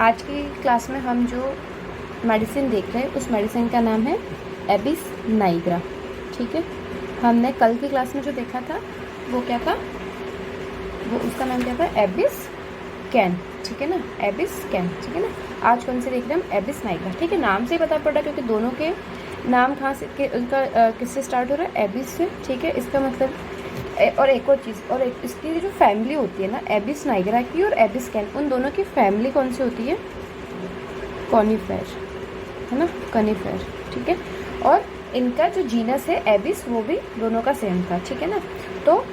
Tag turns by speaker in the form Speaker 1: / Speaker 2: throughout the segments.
Speaker 1: आज की क्लास में हम जो मेडिसिन देख रहे हैं उस मेडिसिन का नाम है एबिस नाइग्रा। ठीक है, हमने कल की क्लास में जो देखा था वो क्या था, वो उसका नाम क्या था, एबिस कैन। ठीक है ना, एबिस कैन। ठीक है ना, आज कौन से देख रहे हैं हम, एबिस नाइग्रा। ठीक है, नाम से ही पता पड़ रहा है क्योंकि दोनों के नाम कहाँ से उनका किससे स्टार्ट हो रहा है, एबिस से। ठीक है, इसका मतलब और एक और चीज़, और एक इसकी जो फैमिली होती है ना एबिस नाइग्रा की और एबिस कैन, उन दोनों की फैमिली कौन सी होती है, कॉनिफेर, है ना, कॉनिफेर। ठीक है, और इनका जो जीनस है एबिस वो भी दोनों का सेम था। ठीक है ना, तो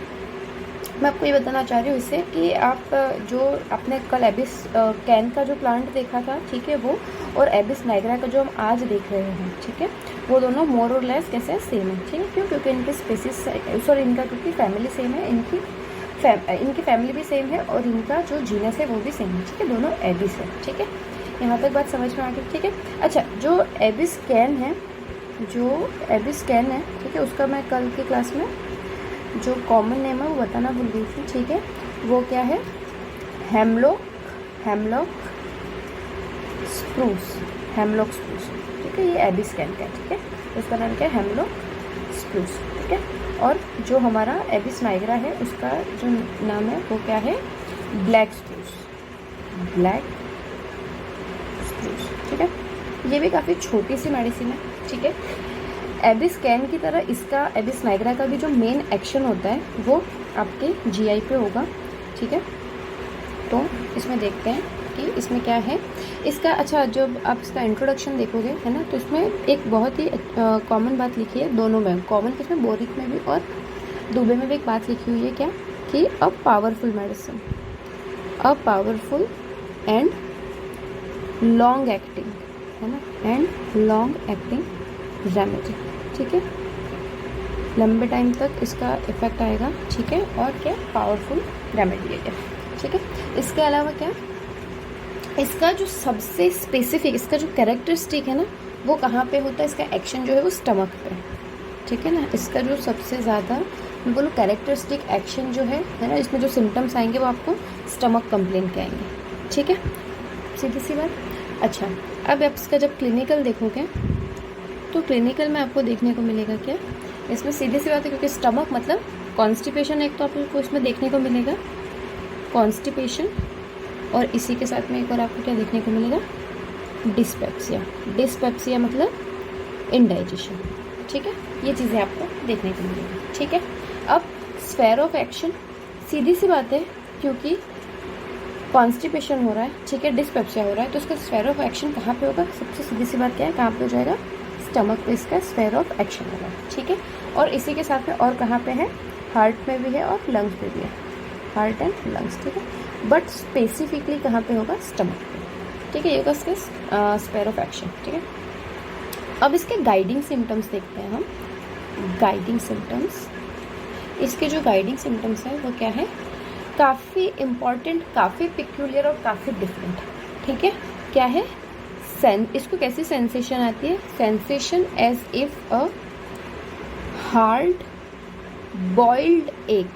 Speaker 1: मैं आपको ये बताना चाह रही हूँ इससे कि आप जो आपने कल एबिस कैन का जो प्लांट देखा था, ठीक है, वो और एबिस नाइग्रा का जो हम आज देख रहे हैं, ठीक है, वो दोनों मोर और लेस कैसे सेम है। ठीक है, क्यों, क्योंकि इनके स्पेसिस सॉरी इनका क्योंकि फैमिली सेम है, इनकी फैमिली भी सेम है और इनका जो जीनस है वो भी सेम है। ठीक है, दोनों एबिस है। ठीक है, यहाँ तक बात समझ में आ गई। ठीक है, अच्छा, जो एबिस कैन है, ठीक है, उसका मैं कल की क्लास में जो कॉमन नेम है वो बताना भूल गई थी। ठीक है, वो क्या है, हेमलॉक स्प्रूस। ठीक है, ये एबिस कैन का है। ठीक है, उसका नाम क्या है, हेमलॉक स्प्रूस। ठीक है, और जो हमारा एबिस नाइग्रा है उसका जो नाम है वो क्या है, ब्लैक स्प्रूस। ठीक है, ये भी काफ़ी छोटी सी मेडिसिन है। ठीक है, एबिस कैन की तरह इसका एबिस नाइग्रा का भी जो मेन एक्शन होता है वो आपके जीआई पे होगा। ठीक है, तो इसमें देखते हैं कि इसमें क्या है इसका। अच्छा, जब आप इसका इंट्रोडक्शन देखोगे, है ना, तो इसमें एक बहुत ही कॉमन बात लिखी है, दोनों में कॉमन, किसमें, बोरिक में भी और दुबे में भी एक बात लिखी हुई है, क्या कि a powerful medicine, a powerful and long acting, है ना, एंड लॉन्ग एक्टिंग रेमेडी। ठीक है, लंबे टाइम तक इसका इफेक्ट आएगा। ठीक है, और क्या, पावरफुल रेमेडी है। ठीक है, इसके अलावा क्या, इसका जो सबसे स्पेसिफिक, इसका जो कैरेक्टरिस्टिक है ना, वो कहाँ पे होता है, इसका एक्शन जो है वो स्टमक पे। ठीक है ना, इसका जो सबसे ज़्यादा मैं बोलूँ कैरेक्टरिस्टिक एक्शन जो है ना, इसमें जो सिम्टम्स आएंगे वो आपको स्टमक कंप्लेन के आएंगे। ठीक है, सीधी सी बात। अच्छा, अब आप इसका जब क्लिनिकल देखोगे तो क्लिनिकल में आपको देखने को मिलेगा क्या, इसमें सीधी सी बात है, क्योंकि स्टमक मतलब कॉन्स्टिपेशन एक तो आपको इसमें देखने को मिलेगा, कॉन्स्टिपेशन, और इसी के साथ में एक और आपको क्या देखने को मिलेगा, डिस्पेप्सिया मतलब इंडाइजेशन। ठीक है, ये चीज़ें आपको देखने को मिलेगी। ठीक है, अब स्फेयर ऑफ एक्शन, सीधी सी बात है, क्योंकि कॉन्स्टिपेशन हो रहा है, ठीक है, डिस्पेप्सिया हो रहा है, तो उसका स्फेयर ऑफ एक्शन कहाँ पे होगा, सबसे सीधी सी बात क्या है, कहाँ पे हो जाएगा, स्टमक पे इसका स्फेयर ऑफ एक्शन होगा। ठीक है, और इसी के साथ में और कहाँ पे है, हार्ट में भी है और लंग्स में भी है, हार्ट एंड लंग्स। ठीक है, बट स्पेसिफिकली कहाँ पे होगा, स्टमक पे। ठीक है, ये होगा इसका स्फेयर ऑफ एक्शन। ठीक है, अब इसके गाइडिंग सिम्टम्स देखते हैं हम। गाइडिंग सिम्टम्स, इसके जो गाइडिंग सिम्टम्स हैं वो क्या है, काफ़ी इम्पॉर्टेंट, काफ़ी पिक्यूलियर और काफ़ी डिफरेंट। ठीक है, क्या है, इसको कैसी सेंसेशन आती है, sensation as if a hard boiled egg,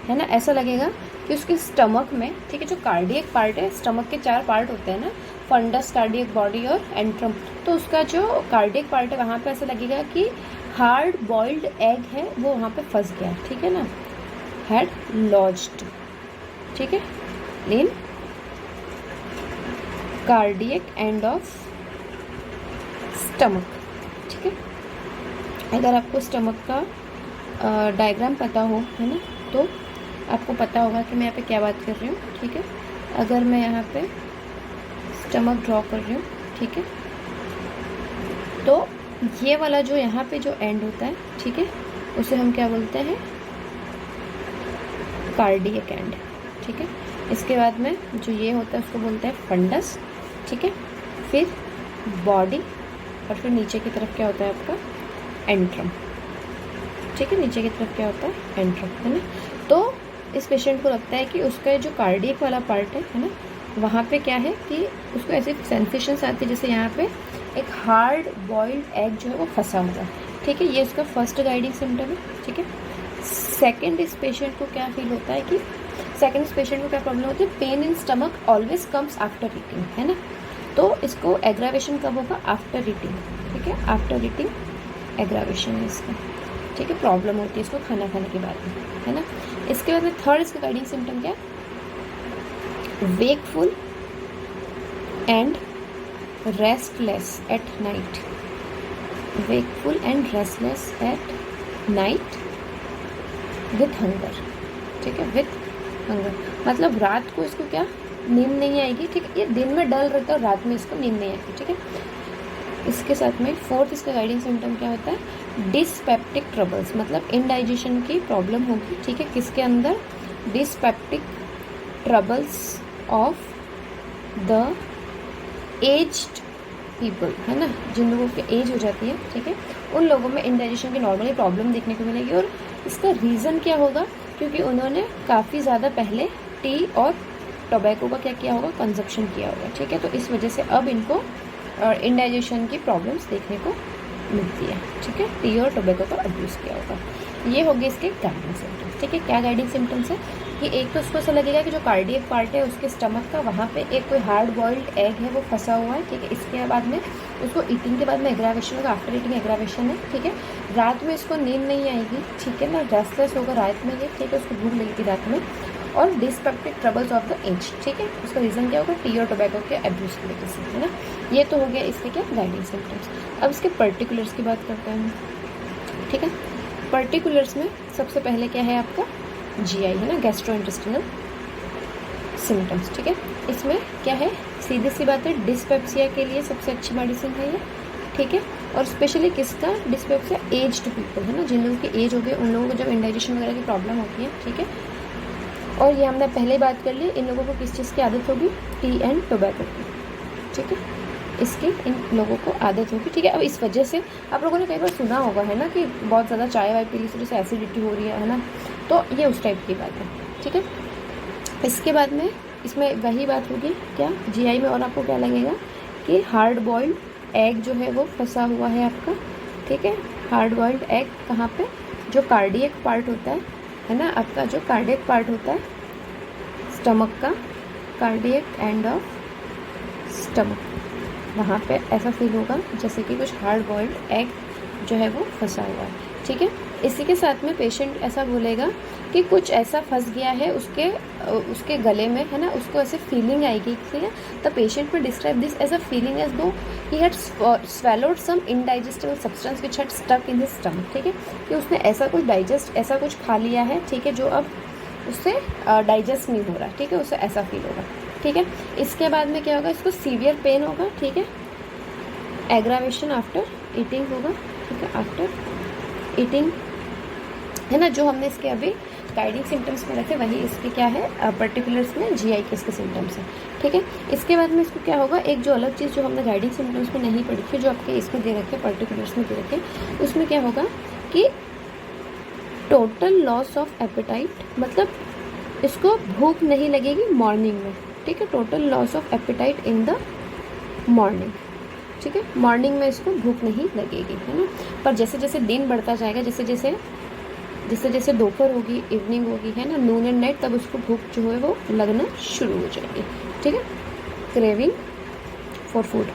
Speaker 1: है ना, ऐसा लगेगा कि उसके स्टमक में, ठीक है, जो कार्डियक पार्ट है, स्टमक के 4 पार्ट होते हैं ना, फंडस, कार्डियक बॉडी और एंट्रम, तो उसका जो कार्डियक पार्ट है वहाँ पे ऐसा लगेगा कि हार्ड बॉइल्ड एग है वो वहाँ पे फंस गया। ठीक है ना, हैड लॉज्ड। ठीक है, इन कार्डियक एंड ऑफ स्टमक। ठीक है, अगर आपको स्टमक का डायग्राम पता हो, है ना, तो आपको पता होगा कि मैं यहाँ पे क्या बात कर रही हूँ। ठीक है, अगर मैं यहाँ पे स्टमक ड्रॉ कर रही हूँ, ठीक है, तो ये वाला जो यहाँ पे जो एंड होता है, ठीक है, उसे हम क्या बोलते हैं, कार्डियक एंड। ठीक है, इसके बाद में जो ये होता है उसको बोलते हैं फंडस। ठीक है, फिर बॉडी, और फिर नीचे की तरफ क्या होता है आपका, एंट्रम। ठीक है, नीचे की तरफ क्या होता है, एंट्रम, है ना। तो इस पेशेंट को लगता है कि उसका जो कार्डियक वाला पार्ट है ना, वहाँ पे क्या है कि उसको ऐसे सेंसेशंस आती है जैसे यहाँ पे एक हार्ड बॉइल्ड एग जो है वो फंसा हुआ है। ठीक है, ये उसका फर्स्ट गाइडिंग सिम्टम है। ठीक है, सेकेंड, इस पेशेंट को क्या फील होता है कि सेकंड पेशेंट को क्या प्रॉब्लम होती है, pain in stomach always comes after eating, है ना। तो इसको एग्रावेशन कब होगा, आफ्टर ईटिंग, ठीक है, आफ्टर ईटिंग एग्रावेशन है इसका, ठीक है, प्रॉब्लम होती है इसको खाना खाने के बाद में, है ना। इसके बाद में थर्ड इसका गाइडिंग सिम्टम क्या है, wakeful and restless at night, wakeful and restless at night with hunger, ठीक है, विथ हंगर, मतलब रात को इसको क्या नींद नहीं आएगी, ठीक है, ये दिन में डल रहता है और रात में इसको नींद नहीं आएगी, ठीक है। इसके साथ में फोर्थ इसका गाइडिंग सिम्टम क्या होता है, डिस्पेप्टिक ट्रबल्स, मतलब इनडाइजेशन की प्रॉब्लम होगी, ठीक है, किसके अंदर, dyspeptic troubles of the aged people, है ना, जिन लोगों की एज हो जाती है, ठीक है, उन लोगों में इनडाइजेशन की नॉर्मली प्रॉब्लम देखने को मिलेगी। और इसका रीज़न क्या होगा, क्योंकि उन्होंने काफ़ी ज़्यादा पहले टी और टोबैको का क्या किया होगा, कंजप्शन किया होगा, ठीक है, तो इस वजह से अब इनको इनडाइजेशन की प्रॉब्लम्स देखने को मिलती है, ठीक है, टी और टोबैको का अब्यूज़ किया होगा। ये हो गए इसके गाइडिंग सिम्टम्स, ठीक है। क्या गाइडिंग सिम्टम्स है कि एक तो उसको ऐसा लगेगा कि जो कार्डियक पार्ट है उसके स्टमक का, वहाँ पे एक कोई हार्ड बॉइल्ड एग है वो फंसा हुआ है, ठीक है। इसके बाद में उसको ईटिंग के बाद में एग्रावेशन होगा, आफ्टर ईटिंग एग्रावेशन है, ठीक है। रात में इसको नींद नहीं आएगी, ठीक है ना, रेस्टलेस होगा रात में ये, ठीक है, उसको भूख लगेगी रात में, और dyspeptic troubles of the age, ठीक है। उसका रीज़न क्या होगा, टी और टोबैको के अब्यूज़ की वजह से, है ना। ये तो हो गया इसके क्या गाइडिंग सिम्टम्स। अब इसके पर्टिकुलर्स की बात करते हैं, ठीक है। पर्टिकुलर्स में सबसे पहले क्या है आपका जीआई, है ना, गैस्ट्रोइंटेस्टिनल सिम्टम्स, ठीक है। इसमें क्या है, सीधी सी बात है, डिस्पेप्सिया के लिए सबसे अच्छी मेडिसिन है ये, ठीक है। और स्पेशली किसका डिस्पेप्सिया, एज्ड पीपल, है ना, जिन लोगों की एज हो गई उन लोगों को जब इंडाइजेशन वगैरह की प्रॉब्लम होती है, ठीक है। और ये हमने पहले बात कर ली, इन लोगों को किस चीज़ की आदत होगी, टी एंड टोबैको की, ठीक है, इसकी इन लोगों को आदत होगी, ठीक है। अब इस वजह से आप लोगों ने कई बार सुना होगा, है ना, कि बहुत ज़्यादा चाय वाय पी ली जैसे एसिडिटी हो रही है ना, तो ये उस टाइप की बात है, ठीक है। इसके बाद में इसमें वही बात होगी क्या, जीआई में, और आपको क्या लगेगा कि हार्ड बॉइल्ड एग जो है वो फंसा हुआ है आपका, ठीक है। हार्ड बॉइल्ड एग कहाँ पे, जो कार्डियक पार्ट होता है ना, आपका जो कार्डियक पार्ट होता है स्टमक का, कार्डियक एंड ऑफ स्टमक, वहाँ पे ऐसा फील होगा जैसे कि कुछ हार्ड बॉइल्ड एग जो है वो फंसा हुआ है, ठीक है। इसी के साथ में पेशेंट ऐसा बोलेगा कि कुछ ऐसा फंस गया है उसके गले में, है ना, उसको ऐसे फीलिंग आएगी, ठीक है। The patient will describe this as a feeling as though he had swallowed some indigestible substance which had stuck in his stomach, ठीक है, कि उसने ऐसा कुछ खा लिया है, ठीक है, जो अब उससे डाइजेस्ट नहीं हो रहा, ठीक है, उससे ऐसा फील होगा, ठीक है। इसके बाद में क्या होगा, इसको सीवियर पेन होगा, ठीक है, एग्रावेशन आफ्टर ईटिंग होगा, ठीक है, आफ्टर ईटिंग, है ना, जो हमने इसके अभी गाइडिंग सिम्टम्स में रखे वही इसके क्या है पर्टिकुलर्स में जीआई के इसके सिम्टम्स हैं, ठीक है। इसके बाद में इसको क्या होगा, एक जो अलग चीज़ जो हमने गाइडिंग सिम्टम्स में नहीं पढ़ी थी, जो आपके इसमें दे रखे पर्टिकुलर्स में दे रखे, उसमें क्या होगा कि टोटल लॉस ऑफ एपेटाइट, मतलब इसको भूख नहीं लगेगी मॉर्निंग में, ठीक है, total loss of appetite in the morning, ठीक है, मॉर्निंग में इसको भूख नहीं लगेगी, है ना। पर जैसे जैसे दिन बढ़ता जाएगा, जैसे जैसे दोपहर होगी, इवनिंग होगी, है ना, नून एंड नाइट, तब उसको भूख जो है वो लगना शुरू हो जाएगी, ठीक है, क्रेविंग फॉर फूड,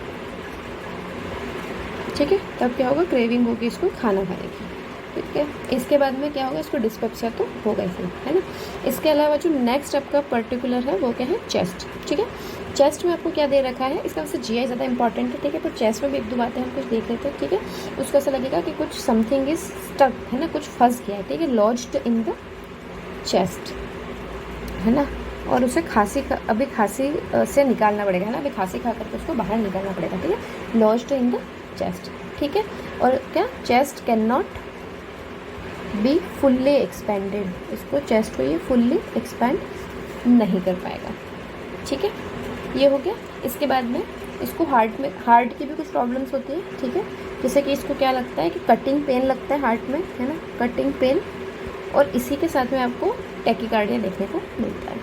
Speaker 1: ठीक है, तब क्या होगा, क्रेविंग होगी इसको खाना खाने की, ठीक है। इसके बाद में क्या होगा, इसको डिस्पेप्सिया तो होगा ही, है ना। इसके अलावा जो नेक्स्ट आपका पर्टिकुलर है वो क्या है, चेस्ट, ठीक है। चेस्ट में आपको क्या दे रखा है, इसका वैसे जीआई ज़्यादा इंपॉर्टेंट है, ठीक है, पर चेस्ट में भी एक दो बातें हम कुछ देख लेते हैं, ठीक है। उसको ऐसा लगेगा कि कुछ समथिंग इज स्टक, है ना, कुछ फंस गया है, ठीक है, लॉज्ड इन द चेस्ट, है ना, और उसे खांसी से निकालना पड़ेगा, है ना, अभी खांसी खा करके उसको बाहर निकालना पड़ेगा, ठीक है, लॉज्ड इन द चेस्ट, ठीक है। और क्या, chest can not be fully expanded, इसको चेस्ट को ये फुल्ली एक्सपेंड नहीं कर पाएगा, ठीक है, ये हो गया। इसके बाद में इसको हार्ट की भी कुछ प्रॉब्लम्स होती है, ठीक है, जैसे कि इसको क्या लगता है कि कटिंग पेन लगता है हार्ट में, है ना, कटिंग पेन, और इसी के साथ में आपको टैकीकार्डिया देखने को मिलता है,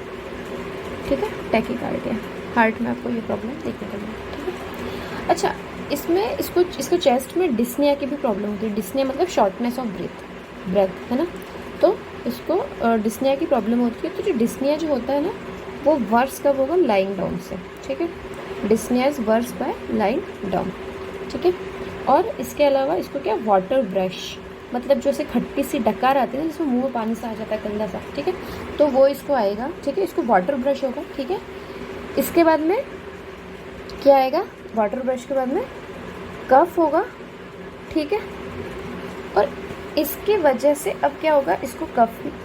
Speaker 1: ठीक है, टैकीकार्डिया हार्ट में आपको ये प्रॉब्लम देखने को मिलता है, ठीक है। अच्छा, इसमें इसको चेस्ट में डिस्निया की भी प्रॉब्लम होती है, डिस्निया मतलब शॉर्टनेस ऑफ ब्रेथ, है ना, तो इसको डिस्निया की प्रॉब्लम होती है। तो जो डिस्निया जो होता है ना, वो वर्स कब होगा, लाइंग डाउन से, ठीक है। Dyspnoea is worse by lying down, ठीक है। और इसके अलावा इसको क्या, वाटर ब्रश, मतलब जो ऐसे खट्टी सी डकार आती है ना, जिसमें मुंह में पानी सा आ जाता है गंदा सा, ठीक है, तो वो इसको आएगा, ठीक है। इसको वाटर ब्रश होगा, ठीक है। इसके बाद में क्या आएगा, वाटर ब्रश के बाद में कफ होगा, ठीक है। और इसकी वजह से अब क्या होगा, इसको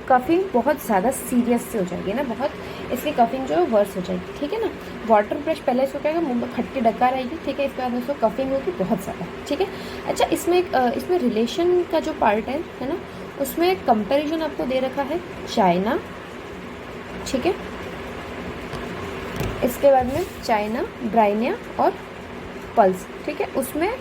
Speaker 1: कफिंग बहुत ज़्यादा सीरियस से हो जाएगी ना, बहुत इसकी कफिंग जो है वर्स हो जाएगी, ठीक है ना। वाटर ब्रश पहले इसको क्या होगा, मुंह में खट्टी डकार आएगी, ठीक है। इसके बाद में इसको कफिंग होगी बहुत ज़्यादा, ठीक है। अच्छा, इसमें रिलेशन का जो पार्ट है ना, उसमें कंपैरिजन आपको दे रखा है चाइना, ठीक है। इसके बाद में चाइना, ब्राइनिया और पल्स, ठीक है। उसमें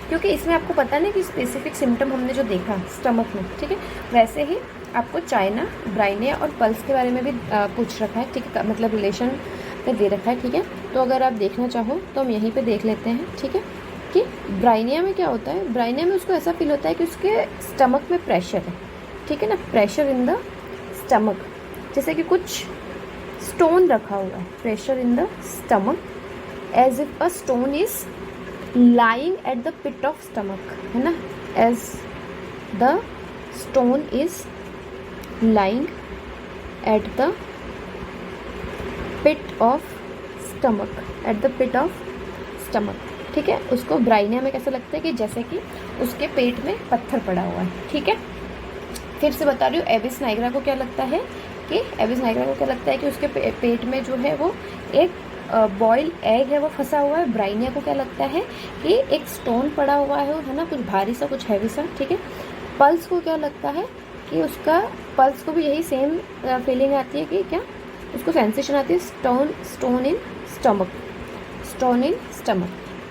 Speaker 1: क्योंकि इसमें आपको पता नहीं कि स्पेसिफिक सिम्टम हमने जो देखा स्टमक में, ठीक है, वैसे ही आपको चाइना, ब्राइनिया और पल्स के बारे में भी पूछ रखा है, ठीक है, मतलब रिलेशन पे दे रखा है, ठीक है। तो अगर आप देखना चाहो तो हम यहीं पे देख लेते हैं, ठीक है, कि ब्राइनिया में क्या होता है। ब्राइनिया में उसको ऐसा फील होता है कि उसके स्टमक में प्रेशर है, ठीक है ना, प्रेशर इन द स्टमक, जैसे कि कुछ स्टोन रखा हुआ है, pressure in the stomach as if a stone is lying at the pit of stomach, है ना, as the stone is lying at the pit of stomach, at the pit of stomach, ठीक है। उसको Bryonia में कैसा लगता है कि जैसे कि उसके पेट में पत्थर पड़ा हुआ है, ठीक है। फिर से बता रही हूँ, एबिस नाइग्रा को क्या लगता है कि उसके पेट में जो है वो एक बॉयल एग है वो फंसा हुआ है। ब्राइनिया को क्या लगता है कि एक स्टोन पड़ा हुआ है ना, कुछ भारी सा, कुछ हैवी सा, ठीक है। पल्स को क्या लगता है कि पल्स को भी यही सेम फीलिंग आती है कि क्या, उसको सेंसेशन आती है स्टोन इन स्टमक,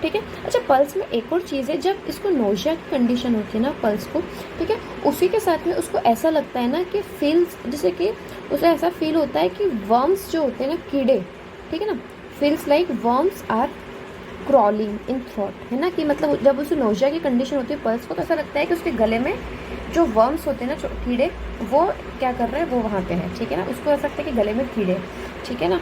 Speaker 1: ठीक है। अच्छा, पल्स में एक और चीज़ है, जब इसको नोशिया की कंडीशन होती है ना पल्स को, ठीक है, उसी के साथ में उसको ऐसा लगता है ना कि फील्स, जैसे कि उसे ऐसा फील होता है कि वर्म्स जो होते हैं ना, कीड़े, ठीक है ना, feels like worms are crawling in throat, है ना, कि मतलब जब उसे नोशिया की कंडीशन होती है पल्स को, तो ऐसा लगता है कि उसके गले में जो वर्म्स होते हैं ना, कीड़े, वो क्या कर रहे हैं, वो वहाँ पे है, ठीक है ना। उसको ऐसा लगता है कि गले में कीड़े, ठीक है ना,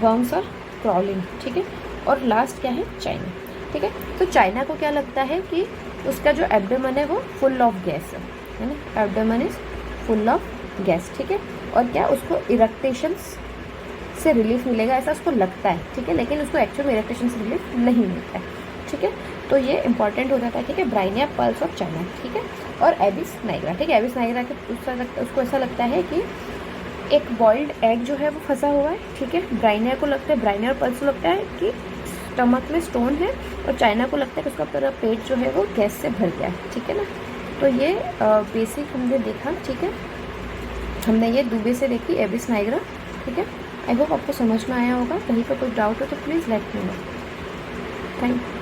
Speaker 1: वर्म्स आर क्रॉलिंग, ठीक है। और लास्ट क्या है, चाइना, ठीक है। तो चाइना को क्या लगता है कि उसका जो एब्डोमेन है वो फुल ऑफ गैस है ना, abdomen is full of gas, ठीक है। और क्या, उसको इरेक्टेशंस से रिलीफ मिलेगा, ऐसा उसको लगता है, ठीक है, लेकिन उसको एक्चुअल में इरेक्टेशन से रिलीफ नहीं मिलता है, ठीक है। तो ये इंपॉर्टेंट हो जाता है, ठीक है, ब्राइनिया, पल्स और चाइना, ठीक है। और एबिस नाइग्रा, ठीक है, एबिस नाइग्रा के उसको ऐसा लगता है कि एक बॉइल्ड एग जो है वो फंसा हुआ है, ठीक है। ब्राइनिया को लगता है, ब्राइनिया और पल्स को लगता है कि स्टमक में स्टोन है, और चाइना को लगता है कि उसका पूरा पेट जो है वो गैस से भर गया है, ठीक है ना। तो ये बेसिक हमने देखा, ठीक है, हमने ये दुबे से देखी एबिस नाइग्रा, ठीक है। आई होप आपको समझ में आया होगा। कहीं पर कोई डाउट हो तो please let me know. Thank you.